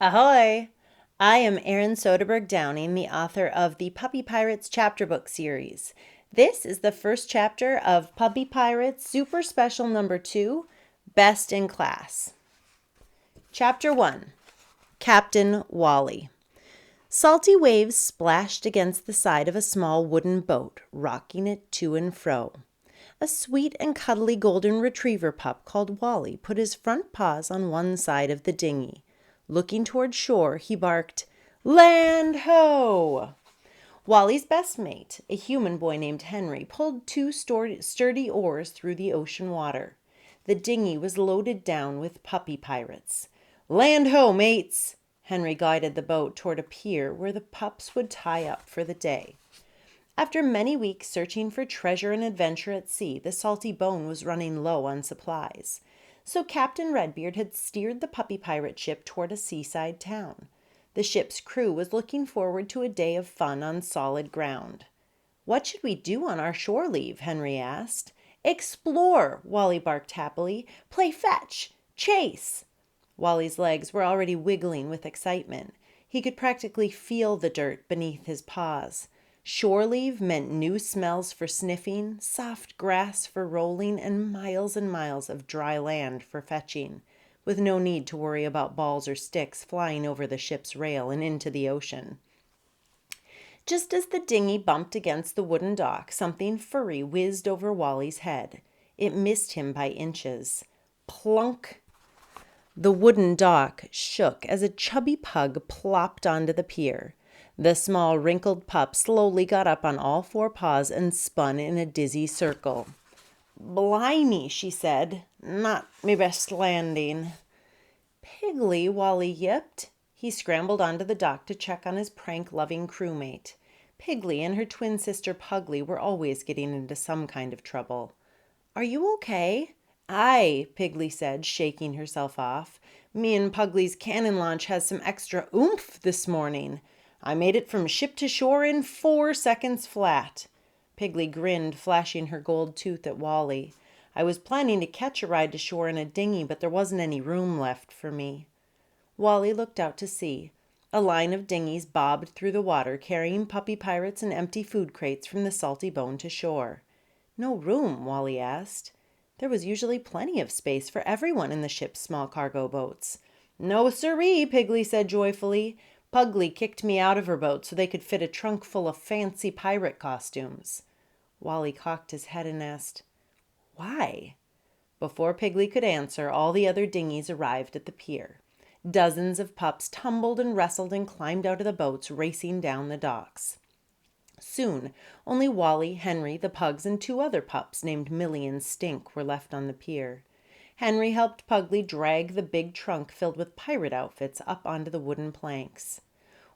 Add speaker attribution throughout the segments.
Speaker 1: Ahoy! I am Erin Soderberg Downing, the author of the Puppy Pirates chapter book series. This is the first chapter of Puppy Pirates Super Special Number 2, Best in Class. Chapter 1, Captain Wally. Salty waves splashed against the side of a small wooden boat, rocking it to and fro. A sweet and cuddly golden retriever pup called Wally put his front paws on one side of the dinghy. Looking toward shore, he barked, "Land ho!" Wally's best mate, a human boy named Henry, pulled two sturdy oars through the ocean water. The dinghy was loaded down with puppy pirates. "Land ho, mates!" Henry guided the boat toward a pier where the pups would tie up for the day. After many weeks searching for treasure and adventure at sea, the Salty Bone was running low on supplies. So Captain Redbeard had steered the puppy pirate ship toward a seaside town. The ship's crew was looking forward to a day of fun on solid ground. "What should we do on our shore leave?" Henry asked. "Explore," Wally barked happily. "Play fetch, chase." Wally's legs were already wiggling with excitement. He could practically feel the dirt beneath his paws. Shore leave meant new smells for sniffing, soft grass for rolling, and miles of dry land for fetching, with no need to worry about balls or sticks flying over the ship's rail and into the ocean. Just as the dinghy bumped against the wooden dock, something furry whizzed over Wally's head. It missed him by inches. Plunk! The wooden dock shook as a chubby pug plopped onto the pier. The small, wrinkled pup slowly got up on all four paws and spun in a dizzy circle. "Blimey," she said. "Not me best landing." "Piggly," Wally yipped. He scrambled onto the dock to check on his prank-loving crewmate. Piggly and her twin sister Pugly were always getting into some kind of trouble. "Are you okay?" "Aye," Piggly said, shaking herself off. "Me and Pugly's cannon launch has some extra oomph this morning. I made it from ship to shore in 4 seconds flat." Piggly grinned, flashing her gold tooth at Wally. "I was planning to catch a ride to shore in a dinghy, but there wasn't any room left for me." Wally looked out to sea. A line of dinghies bobbed through the water, carrying puppy pirates and empty food crates from the Salty Bone to shore. "No room?" Wally asked. There was usually plenty of space for everyone in the ship's small cargo boats. "No siree," Piggly said joyfully. "Pugly kicked me out of her boat so they could fit a trunk full of fancy pirate costumes." Wally cocked his head and asked, "Why?" Before Piggly could answer, all the other dinghies arrived at the pier. Dozens of pups tumbled and wrestled and climbed out of the boats, racing down the docks. Soon, only Wally, Henry, the pugs, and 2 other pups named Millie and Stink were left on the pier. Henry helped Pugly drag the big trunk filled with pirate outfits up onto the wooden planks.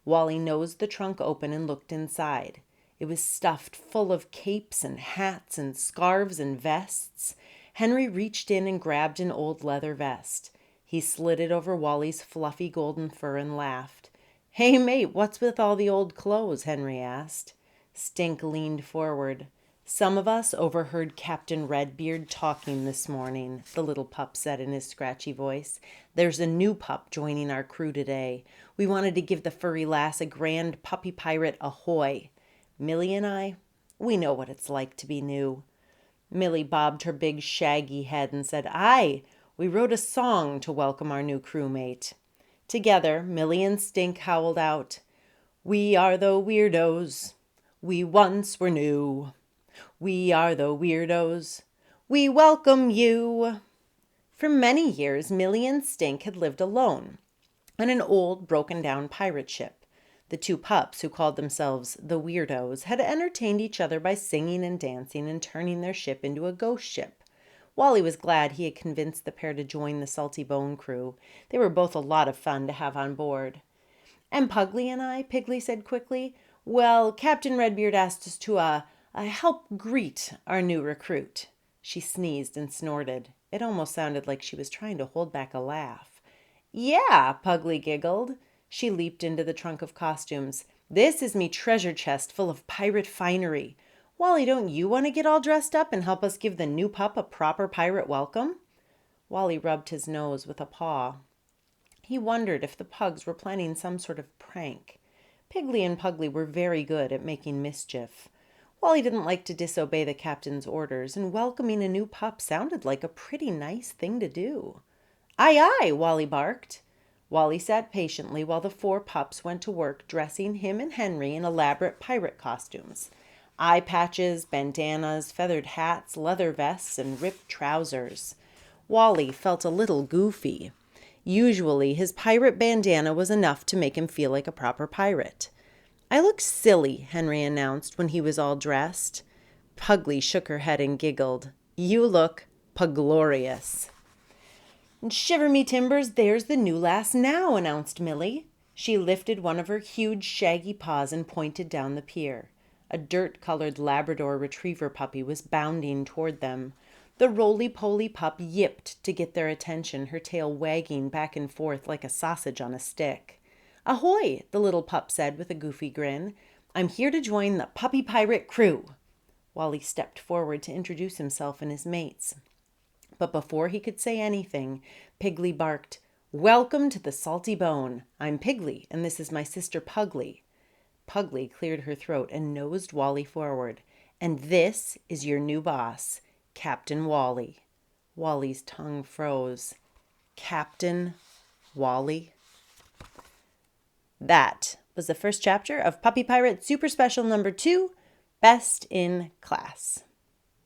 Speaker 1: Wally nosed the trunk open and looked inside. It was stuffed full of capes and hats and scarves and vests. Henry reached in and grabbed an old leather vest. He slid it over Wally's fluffy golden fur and laughed. "Hey, mate, what's with all the old clothes?" Henry asked. Stink leaned forward. "Some of us overheard Captain Redbeard talking this morning," the little pup said in his scratchy voice. "There's a new pup joining our crew today. We wanted to give the furry lass a grand puppy pirate ahoy. Millie and I, we know what it's like to be new." Millie bobbed her big shaggy head and said, "Aye, we wrote a song to welcome our new crewmate." Together, Millie and Stink howled out, "We are the weirdos. We once were new. We are the weirdos. We welcome you." For many years, Millie and Stink had lived alone on an old, broken-down pirate ship. The 2 pups, who called themselves the Weirdos, had entertained each other by singing and dancing and turning their ship into a ghost ship. Wally was glad he had convinced the pair to join the Salty Bone crew. They were both a lot of fun to have on board. "And Pugly and I," Piggly said quickly, "well, Captain Redbeard asked us to help greet our new recruit." She sneezed and snorted. It almost sounded like she was trying to hold back a laugh. "Yeah," Pugly giggled. She leaped into the trunk of costumes. "This is me treasure chest full of pirate finery. Wally, don't you want to get all dressed up and help us give the new pup a proper pirate welcome?" Wally rubbed his nose with a paw. He wondered if the pugs were planning some sort of prank. Piggly and Pugly were very good at making mischief. Wally didn't like to disobey the captain's orders, and welcoming a new pup sounded like a pretty nice thing to do. "Aye, aye," Wally barked. Wally sat patiently while the 4 pups went to work dressing him and Henry in elaborate pirate costumes. Eye patches, bandanas, feathered hats, leather vests, and ripped trousers. Wally felt a little goofy. Usually, his pirate bandana was enough to make him feel like a proper pirate. "I look silly," Henry announced when he was all dressed. Pugly shook her head and giggled. "You look puglorious." "And shiver me timbers, there's the new lass now," announced Millie. She lifted one of her huge shaggy paws and pointed down the pier. A dirt-colored Labrador retriever puppy was bounding toward them. The roly-poly pup yipped to get their attention, her tail wagging back and forth like a sausage on a stick. "Ahoy," the little pup said with a goofy grin. "I'm here to join the Puppy Pirate crew." Wally stepped forward to introduce himself and his mates. But before he could say anything, Piggly barked, "Welcome to the Salty Bone. I'm Piggly, and this is my sister Pugly." Pugly cleared her throat and nosed Wally forward. "And this is your new boss, Captain Wally." Wally's tongue froze. Captain Wally? That was the first chapter of Puppy Pirate Super Special number 2, Best in Class.